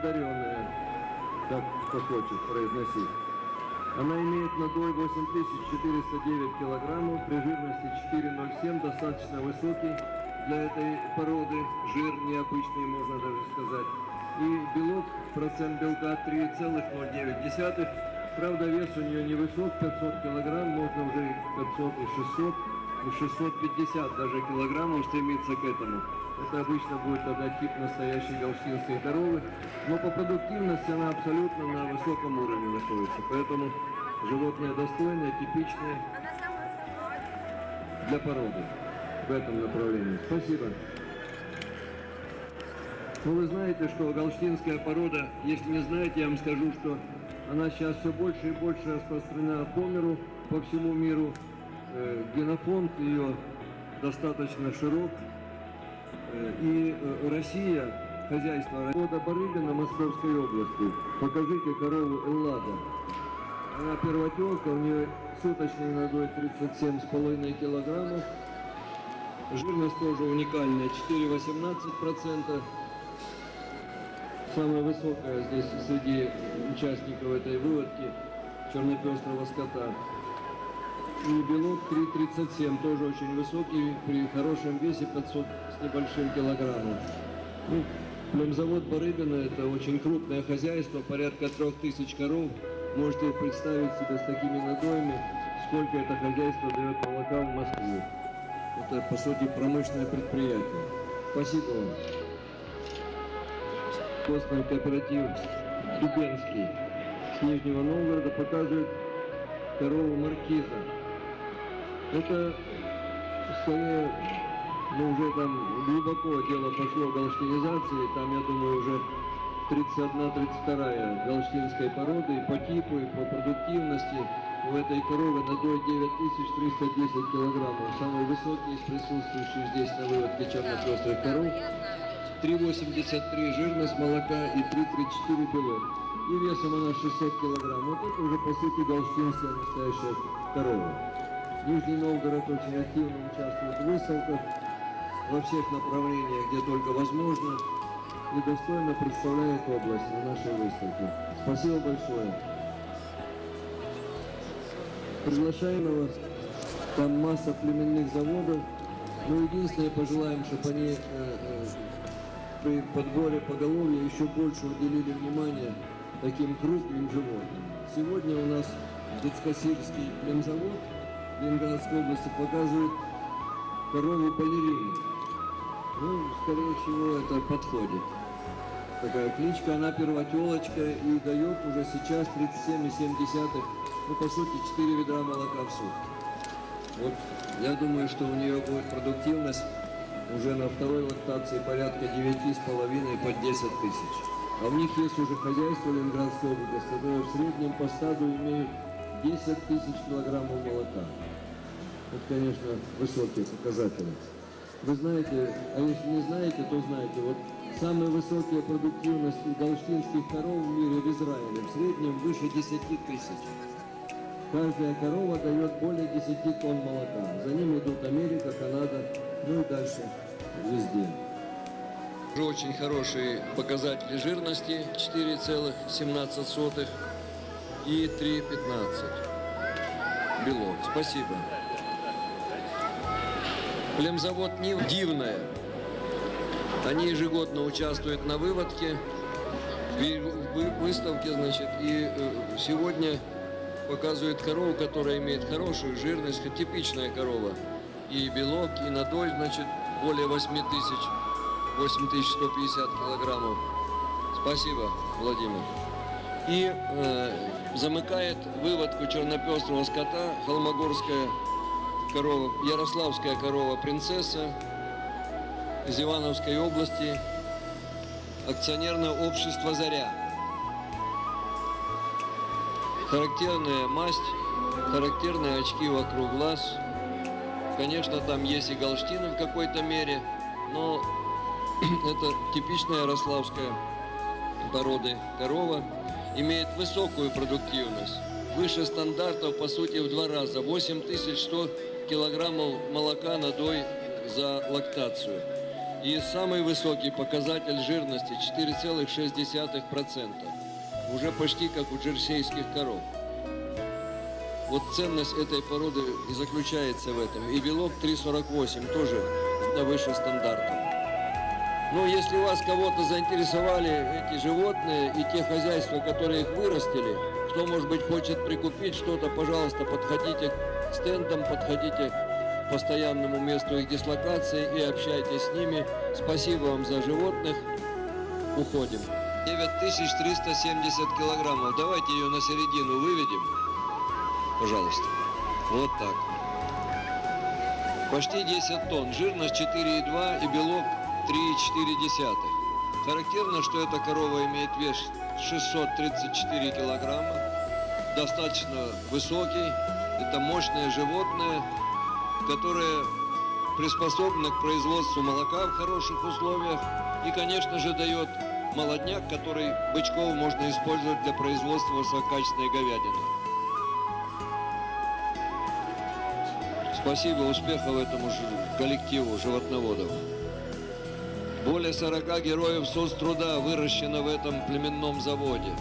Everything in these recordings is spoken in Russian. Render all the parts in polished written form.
одаренная, как кто хочет произносить. Она имеет надой 8409 килограммов, при жирности 4,07, достаточно высокий для этой породы, жир необычный, можно даже сказать. И белок, процент белка 3,09. Правда, вес у нее невысок, 500 килограмм, можно уже 500 и 600, и 650 даже килограммов стремиться к этому. Это обычно будет тогда тип настоящей галштинской коровы, но по продуктивности она абсолютно на высоком уровне находится, поэтому животное достойное, типичное для породы в этом направлении. Спасибо. Ну, вы знаете, что галштинская порода, если не знаете, я вам скажу, что она сейчас все больше и больше распространена по миру, по всему миру. Генофонд ее достаточно широк. И Россия, хозяйство рода Барыгина Московской области. Покажите корову Эллада. Она первотелка, у нее суточный надой 37,5 килограммов. Жирность тоже уникальная, 4,18%. Самая высокая здесь среди участников этой выводки чернопестрого скота. И белок 3,37, тоже очень высокий, при хорошем весе 500 с небольшим килограммов. Ну, племзавод Барыгина — это очень крупное хозяйство, порядка 3000 коров. Можете представить себе с такими надоями, сколько это хозяйство дает молока в Москву. Это, по сути, промышленное предприятие. Спасибо вам. Костный кооператив Дубенский с Нижнего Новгорода показывает корову Маркиза. Это, скорее, уже там глубоко дело пошло галштинизации, там, я думаю, уже 31-32 галштинской породы, и по типу, и по продуктивности. У этой коровы надой 9310 килограммов, самый высокий из присутствующих здесь на выводке чернопестрых коров. 3,83 жирность молока и 3,34 белок. И весом она 600 килограмм. Вот это уже, по сути, галштинская настоящая корова. Нижний Новгород очень активно участвует в выставках во всех направлениях, где только возможно, и достойно представляет область на нашей выставке. Спасибо большое. Приглашаемого, там масса племенных заводов. Но единственное, пожелаем, чтобы они при подборе поголовья еще больше уделили внимание таким крупным животным. Сегодня у нас Детскосельский племзавод в Ленинградской области показывает корову балерину. Ну, скорее всего, это подходит. Такая кличка, она первотелочка и дает уже сейчас 37,7, ну, по сути, 4 ведра молока в сутки. Вот, я думаю, что у нее будет продуктивность уже на второй лактации порядка 9,5 под 10 тысяч. А у них есть уже хозяйство Ленинградской области, которые в среднем по стаду имеют 10 тысяч килограммов молока. Это, конечно, высокие показатели. Вы знаете, а если не знаете, то знаете, вот самые высокие продуктивности галштинских коров в мире в Израиле в среднем выше 10 тысяч. Каждая корова дает более 10 тонн молока. За ним идут Америка, Канада, ну и дальше везде. Очень хорошие показатели жирности 4,17 и 3,15 белок. Спасибо. Племзавод Нива Дивная. Они ежегодно участвуют на выводке, в выставке, значит, и сегодня показывает корову, которая имеет хорошую жирность, типичная корова. И белок, и надой, значит, более 8150 килограммов. Спасибо, Владимир. И замыкает выводку чернопестрого скота холмогорская корова, ярославская корова принцесса из Ивановской области, акционерное общество «Заря». Характерная масть, характерные очки вокруг глаз. Конечно, там есть и галштины в какой-то мере, но это типичная ярославская породы корова, имеет высокую продуктивность, выше стандартов, по сути, в 2 раза, 8100 килограммов молока надой за лактацию. И самый высокий показатель жирности 4,6%. Уже почти как у джерсейских коров. Вот ценность этой породы и заключается в этом. И белок 3,48 тоже выше стандартов. Но если вас кого-то заинтересовали эти животные и те хозяйства, которые их вырастили, кто, может быть, хочет прикупить что-то, пожалуйста, подходите к стендам, подходите к постоянному месту их дислокации и общайтесь с ними. Спасибо вам за животных. Уходим. 9370 килограммов. Давайте ее на середину выведем. Пожалуйста. Вот так. Почти 10 тонн. Жирность 4,2 и белок 3,4. Характерно, что эта корова имеет вес 634 килограмма. Достаточно высокий. Это мощное животное, которое приспособлено к производству молока в хороших условиях. И, конечно же, дает молодняк, который бычков можно использовать для производства высококачественной говядины. Спасибо, успехов этому коллективу животноводов. Более 40 героев соцтруда выращено в этом племенном заводе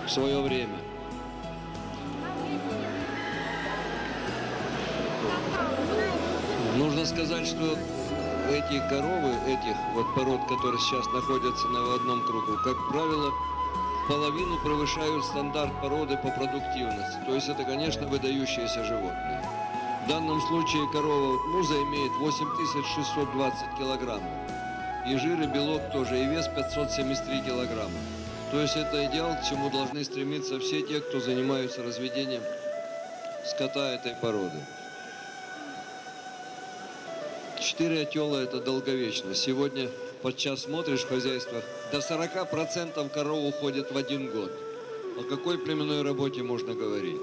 в свое время. Нужно сказать, что эти коровы, этих вот пород, которые сейчас находятся в одном кругу, как правило, половину превышают стандарт породы по продуктивности. То есть это, конечно, выдающиеся животные. В данном случае корова муза имеет 8620 килограммов. И жир, и белок тоже, и вес 573 килограмма. То есть это идеал, к чему должны стремиться все те, кто занимаются разведением скота этой породы. 4 отела – это долговечно. Сегодня подчас смотришь в хозяйствах, до 40% коров уходит в 1 год. О какой племенной работе можно говорить?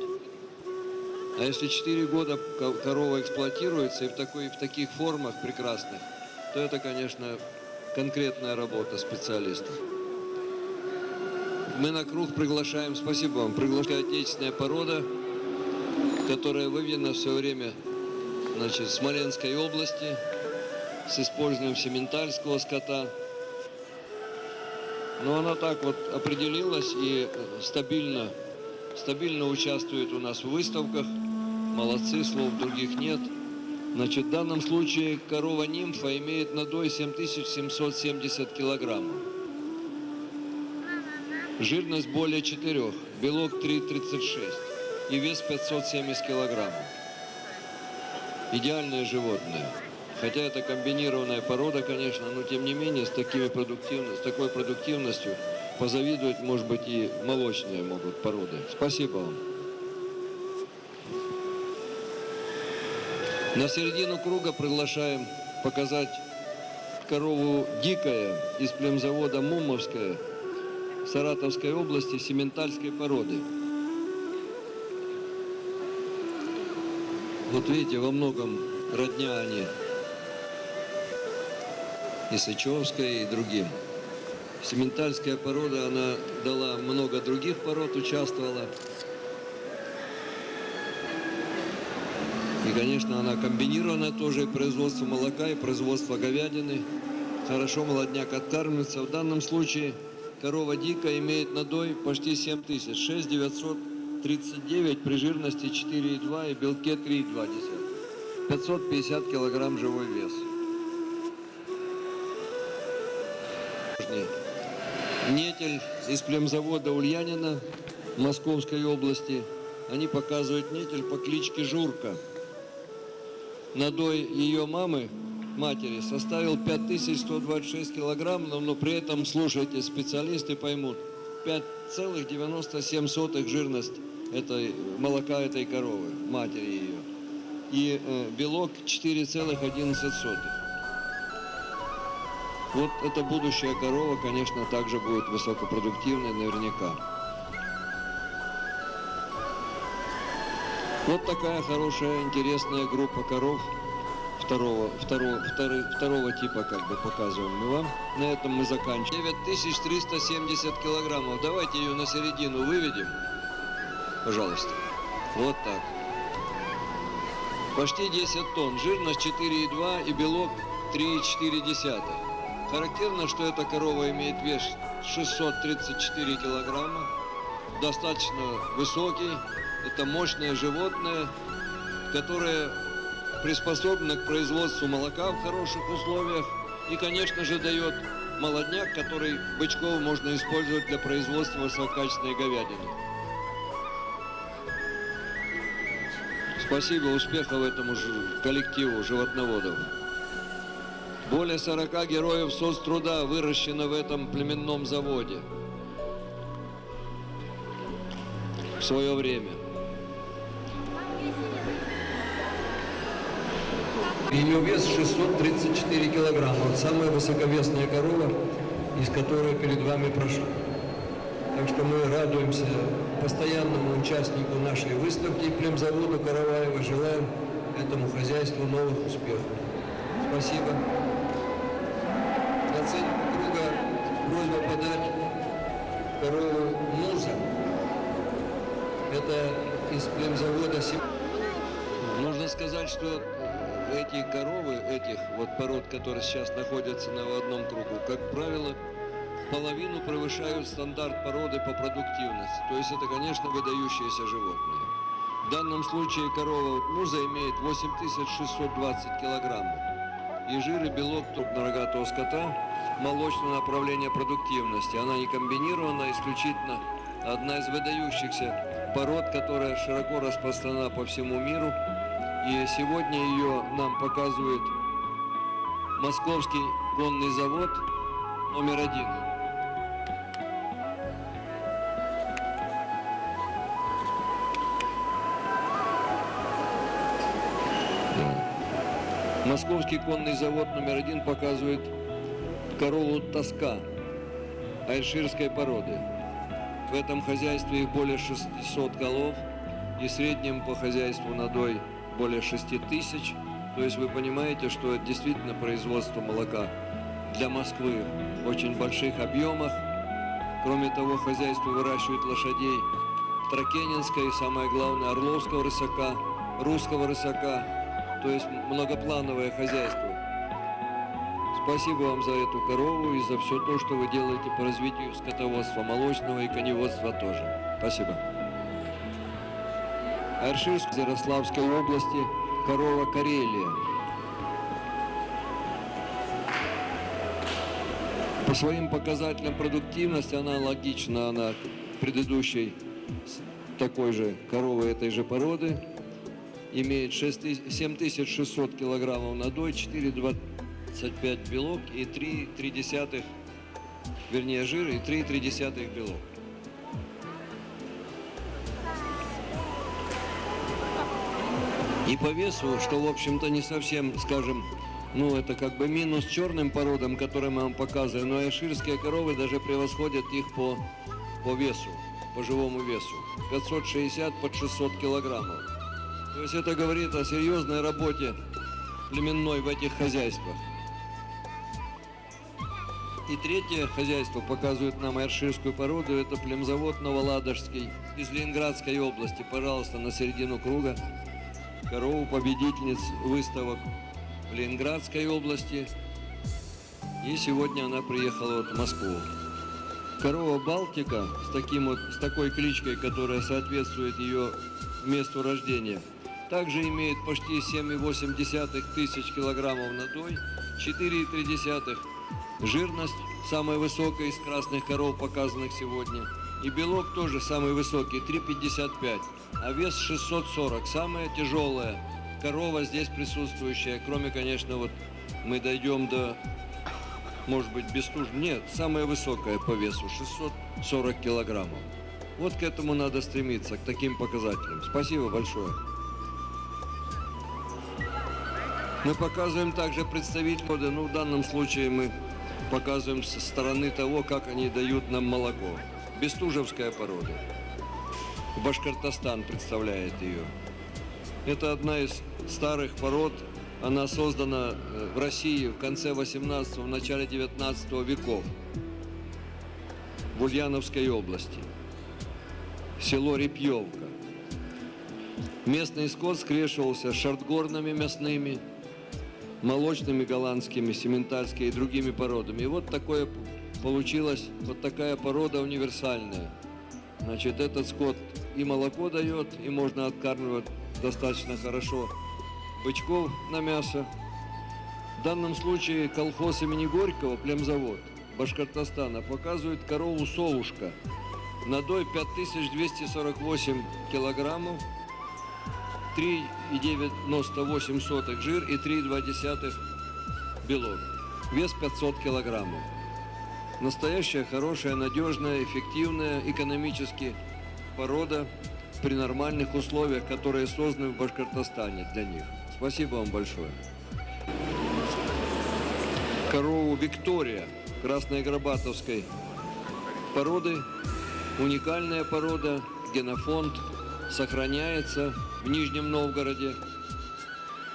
А если 4 года корова эксплуатируется и в таких формах прекрасных, то это, конечно, конкретная работа специалистов. Мы на круг приглашаем, спасибо вам, приглашаем отечественная порода, которая выведена в свое время, значит, в Смоленской области с использованием сементальского скота. Но она так вот определилась и стабильно участвует у нас в выставках. Молодцы, слов других нет. Значит, в данном случае корова нимфа имеет надой 7770 килограммов. Жирность более 4, белок 3,36 и вес 570 килограммов. Идеальное животное. Хотя это комбинированная порода, конечно, но тем не менее с такой продуктивностью позавидовать, может быть, и молочные могут породы. Спасибо вам. На середину круга приглашаем показать корову дикая из племзавода Мумовская Саратовской области сементальской породы. Вот видите, во многом родня они и Сычевской, и другим. Сементальская порода, она дала много других пород, участвовала. И, конечно, она комбинирована тоже, и производство молока, и производство говядины. Хорошо молодняк откармливается. В данном случае корова дикая имеет надой почти 7000, 6939 при жирности 4,2 и белке 3,2. 550 килограмм живой вес. Нетель из племзавода Ульянина Московской области. Они показывают нетель по кличке Журка. Надой ее матери, составил 5126 килограмм, но при этом, слушайте, специалисты поймут, 5,97 жирность молока этой коровы, матери ее. И белок 4,11. Вот эта будущая корова, конечно, также будет высокопродуктивной наверняка. Вот такая хорошая, интересная группа коров второго типа, как бы, показываем мы вам. На этом мы заканчиваем. 9370 килограммов. Давайте ее на середину выведем. Пожалуйста. Вот так. Почти 10 тонн, жирность 4,2 и белок 3,4. Характерно, что эта корова имеет вес 634 килограмма, достаточно высокий. Это мощное животное, которое приспособлено к производству молока в хороших условиях и, конечно же, дает молодняк, который бычков можно использовать для производства высококачественной говядины. Спасибо, успехов этому коллективу животноводов. Более 40 героев соцтруда выращено в этом племенном заводе в свое время. Ее вес 634 килограмма. Вот самая высоковесная корова, из которой перед вами прошу. Так что мы радуемся постоянному участнику нашей выставки племзаводу Караваева. Желаем этому хозяйству новых успехов. Спасибо. На оценку круга просьба подать корову Муза. Это из племзавода. Нужно сказать, что эти коровы, этих вот пород, которые сейчас находятся в одном кругу, как правило, половину превышают стандарт породы по продуктивности. То есть это, конечно, выдающиеся животные. В данном случае корова Муза имеет 8620 килограммов. И жир и белок крупнорогатого скота молочного направления продуктивности. Она не комбинирована, исключительно одна из выдающихся пород, которая широко распространена по всему миру. И сегодня ее нам показывает Московский конный завод номер 1. Московский конный завод номер 1 показывает корову Тоска айширской породы. В этом хозяйстве их более 600 голов, и в среднем по хозяйству надой более 6000. То есть вы понимаете, что это действительно производство молока для Москвы в очень больших объемах. Кроме того, хозяйство выращивает лошадей Тракенинска и, самое главное, Орловского рысака, Русского рысака. То есть многоплановое хозяйство. Спасибо вам за эту корову и за все то, что вы делаете по развитию скотоводства молочного и коневодства тоже. Спасибо. Айширск, Ярославской области, корова Карелия. По своим показателям продуктивности она аналогична предыдущей такой же коровы этой же породы. Имеет 7600 килограммов надой, 4,25 белок и 3,3, вернее жир и 3,3 белок. И по весу, что в общем-то не совсем, скажем, ну это как бы минус черным породам, которые мы вам показываем, но айширские коровы даже превосходят их по весу, по живому весу. 560 под 600 килограммов. То есть это говорит о серьезной работе племенной в этих хозяйствах. И третье хозяйство показывает нам айширскую породу. Это племзавод Новоладожский из Ленинградской области. Пожалуйста, на середину круга. Корову победительниц выставок в Ленинградской области. И сегодня она приехала в Москву. Корова Балтика с такой кличкой, которая соответствует ее месту рождения, также имеет почти 7,8 тысяч килограммов надой, 4,3 жирность, самая высокая из красных коров, показанных сегодня. И белок тоже самый высокий, 3,55, а вес 640, самая тяжелая корова здесь присутствующая, кроме, конечно, вот мы дойдем до, может быть, Бестужев, нет, самая высокая по весу, 640 килограммов. Вот к этому надо стремиться, к таким показателям. Спасибо большое. Мы показываем также представителей, ну в данном случае мы показываем со стороны того, как они дают нам молоко. Бестужевская порода. Башкортостан представляет ее. Это одна из старых пород. Она создана в России в конце 18-го, в начале 19 веков. В Ульяновской области. Село Репьевка. Местный скот скрещивался с шартгорными мясными, молочными голландскими, сементальскими и другими породами. И вот такое получилась вот такая порода универсальная. Значит, этот скот и молоко дает, и можно откармливать достаточно хорошо бычков на мясо. В данном случае колхоз имени Горького, племзавод Башкортостана, показывает корову «Совушка». Надой 5248 килограммов, 3,98 жир и 3,2 белок. Вес 500 килограммов. Настоящая, хорошая, надежная, эффективная, экономически порода при нормальных условиях, которые созданы в Башкортостане для них. Спасибо вам большое. Корову «Виктория» краснограбатовской породы. Уникальная порода, генофонд сохраняется в Нижнем Новгороде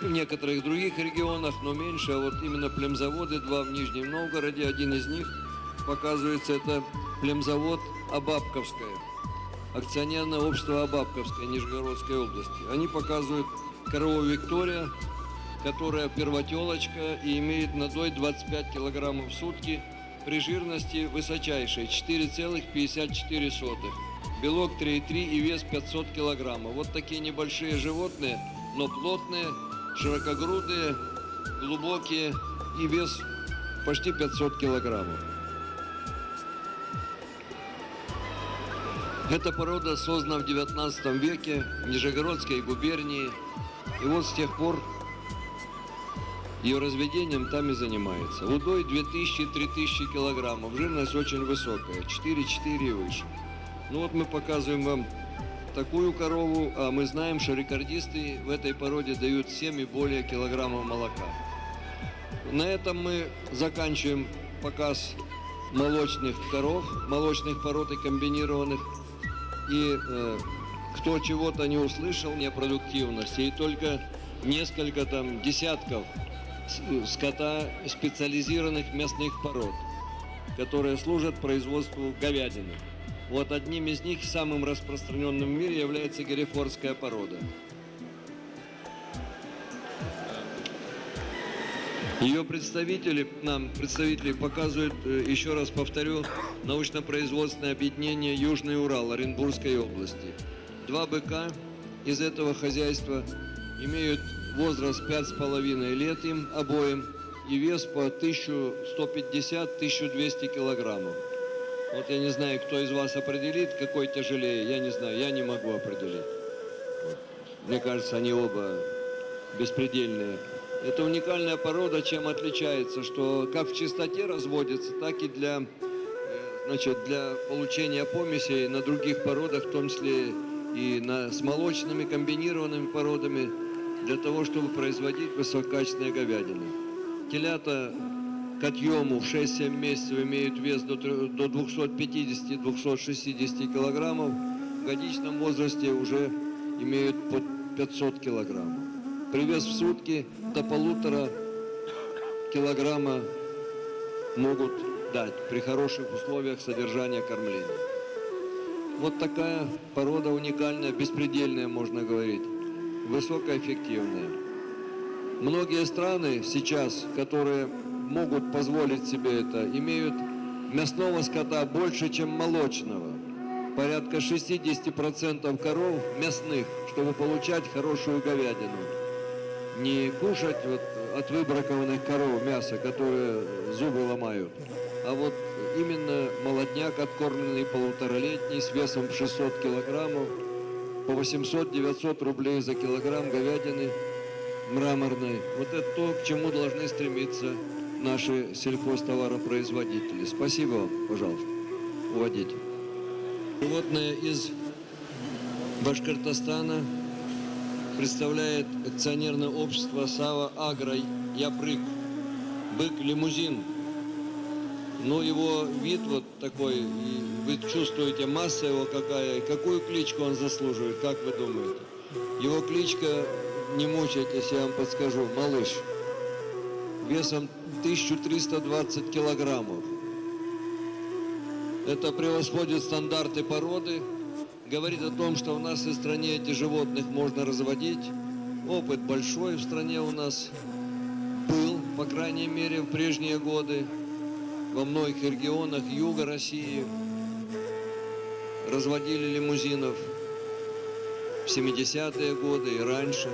и в некоторых других регионах, но меньше. А вот именно племзаводы два в Нижнем Новгороде. Один из них показывается, это племзавод Абабковское, акционерное общество Абабковское Нижегородской области. Они показывают корову «Виктория», которая первотелочка и имеет надой 25 килограммов в сутки, при жирности высочайшей 4,54. Белок 3,3 и вес 500 килограммов. Вот такие небольшие животные, но плотные, широкогрудые, глубокие и вес почти 500 килограммов. Эта порода создана в 19 веке в Нижегородской губернии. И вот с тех пор ее разведением там и занимается. Удой 2000-3000 килограммов. Жирность очень высокая, 4,4 и выше. Ну вот мы показываем вам такую корову, а мы знаем, что рекордисты в этой породе дают 7 и более килограммов молока. На этом мы заканчиваем показ молочных коров, молочных пород и комбинированных. И кто чего-то не услышал, непродуктивности, и только несколько там десятков скота специализированных мясных пород, которые служат производству говядины. Вот одним из них, самым распространенным в мире, является герефордская порода. Ее представители показывают, еще раз повторю, научно-производственное объединение Южный Урал Оренбургской области. Два быка из этого хозяйства имеют возраст 5,5 лет им обоим и вес по 1150-1200 килограммов. Вот я не знаю, кто из вас определит, какой тяжелее, я не знаю, я не могу определить. Мне кажется, они оба беспредельные. Это уникальная порода, чем отличается, что как в чистоте разводится, так и для получения помесей на других породах, в том числе и с молочными комбинированными породами, для того, чтобы производить высококачественные говядины. Телята к отъему в 6-7 месяцев имеют вес до 250-260 килограммов, в годичном возрасте уже имеют под 500 килограммов. Привес в сутки до 1,5 килограмма могут дать при хороших условиях содержания кормления. Вот такая порода уникальная, беспредельная, можно говорить, высокоэффективная. Многие страны сейчас, которые могут позволить себе это, имеют мясного скота больше, чем молочного. Порядка 60% коров мясных, чтобы получать хорошую говядину. Не кушать вот от выбракованных коров мясо, которое зубы ломают, а вот именно молодняк откормленный 1,5-летний с весом в 600 килограммов, по 800-900 рублей за килограмм говядины мраморной. Вот это то, к чему должны стремиться наши сельхозтоваропроизводители. Спасибо вам, пожалуйста. Уводите. Животное из Башкортостана представляет акционерное общество Сава Агро Япрык. Бык-лимузин. Но его вид вот такой, и вы чувствуете, масса его какая, и какую кличку он заслуживает, как вы думаете? Его кличка, не мучайтесь, я вам подскажу, малыш. Весом 1320 килограммов. Это превосходит стандарты породы. говорит о том, что у нас в стране этих животных можно разводить. Опыт большой в стране у нас был, по крайней мере, в прежние годы. Во многих регионах юга России разводили лимузинов в 70-е годы и раньше.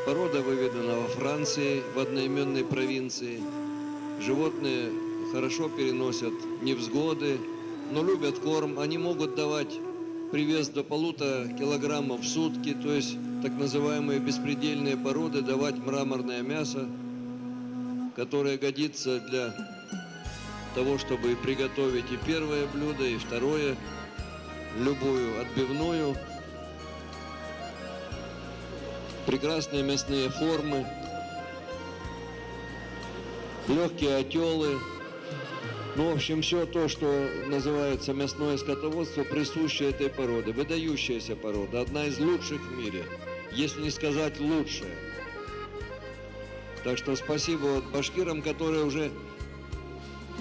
Порода выведена во Франции, в одноименной провинции. Животные хорошо переносят невзгоды, но любят корм. Они могут давать привес до 1,5 килограммов в сутки, то есть так называемые беспредельные породы, давать мраморное мясо, которое годится для того, чтобы приготовить и первое блюдо, и второе, любую отбивную. Прекрасные мясные формы, легкие отелы. Ну, в общем, все то, что называется мясное скотоводство, присуще этой породе. Выдающаяся порода, одна из лучших в мире, если не сказать лучшая. Так что спасибо вот башкирам, которые уже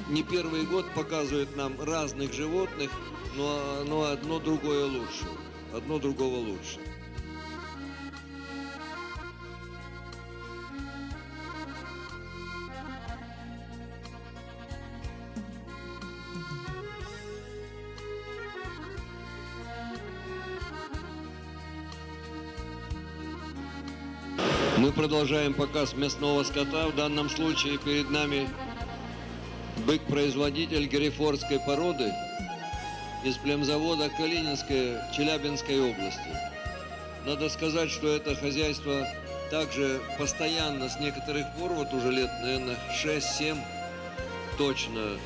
не первый год показывают нам разных животных, но одно другое лучше, одно другого лучше. Мы продолжаем показ мясного скота. В данном случае перед нами бык-производитель герефордской породы из племзавода Калининской Челябинской области. Надо сказать, что это хозяйство также постоянно с некоторых пор, вот уже лет, наверное, 6-7 точно,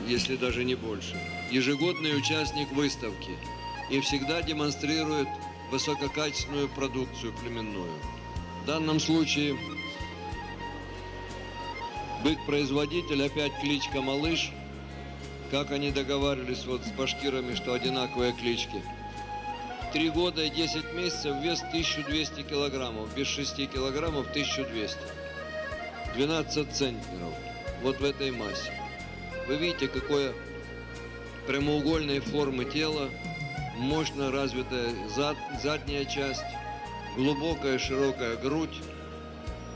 если даже не больше, ежегодный участник выставки и всегда демонстрирует высококачественную продукцию племенную. В данном случае бык-производитель, опять кличка Малыш. Как они договаривались вот с башкирами, что одинаковые клички. 3 года и 10 месяцев, вес 1200 килограммов, без 6 килограммов 1200. 12 центнеров, вот в этой массе. Вы видите, какое прямоугольной формы тело, мощно развитая задняя часть, глубокая широкая грудь.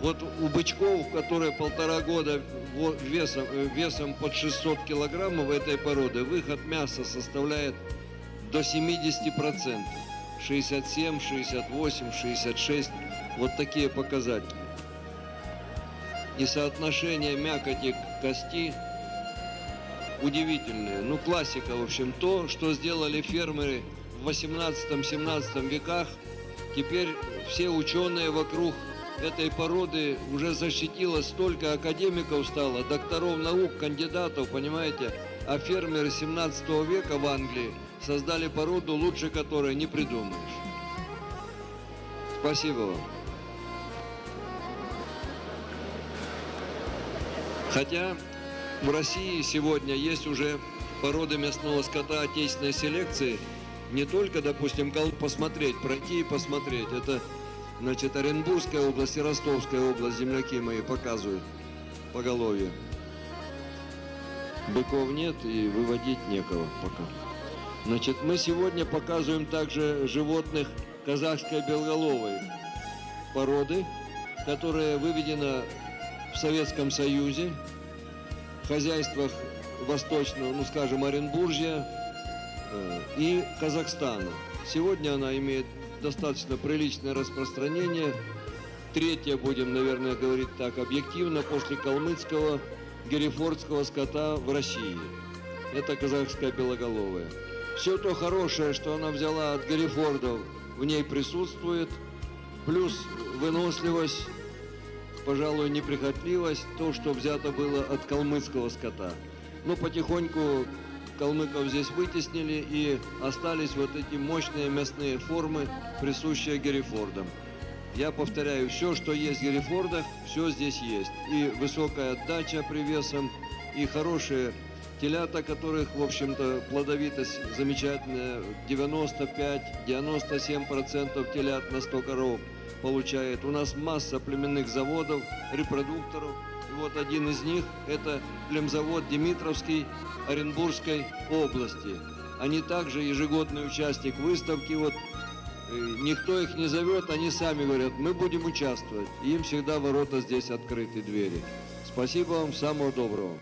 Вот у бычков, которые 1,5 года весом под 600 килограммов этой породы, выход мяса составляет до 70%. 67, 68, 66. Вот такие показатели. И соотношение мякоти к кости удивительное. Ну, классика, в общем, то, что сделали фермеры в 18-17 веках. Теперь все ученые вокруг этой породы уже защитило, столько академиков стало, докторов наук, кандидатов, понимаете? А фермеры 17 века в Англии создали породу, лучше которой не придумаешь. Спасибо вам. Хотя в России сегодня есть уже породы мясного скота отечественной селекции, не только, допустим, посмотреть, пройти и посмотреть. Это, значит, Оренбургская область и Ростовская область, земляки мои, показывают поголовье. Быков нет и выводить некого пока. Значит, мы сегодня показываем также животных казахской белоголовой породы, которая выведена в Советском Союзе, в хозяйствах восточного, ну скажем, Оренбуржья и Казахстана. Сегодня она имеет достаточно приличное распространение. Третья, будем, наверное, говорить так объективно, после калмыцкого герефордского скота в России. Это казахская белоголовая. Все то хорошее, что она взяла от герефордов, в ней присутствует. Плюс выносливость, пожалуй, неприхотливость, то, что взято было от калмыцкого скота. Но потихоньку калмыков здесь вытеснили, и остались вот эти мощные мясные формы, присущие герефордам. Я повторяю, все, что есть в герефордах, все здесь есть. И высокая отдача при весом, и хорошие телята, которых, в общем-то, плодовитость замечательная, 95-97% телят на 100 коров получает. У нас масса племенных заводов, репродукторов. И вот один из них – это племзавод Димитровский Оренбургской области. Они также ежегодный участник выставки. Вот никто их не зовет, они сами говорят, мы будем участвовать. И им всегда ворота здесь открыты, двери. Спасибо вам, всего доброго.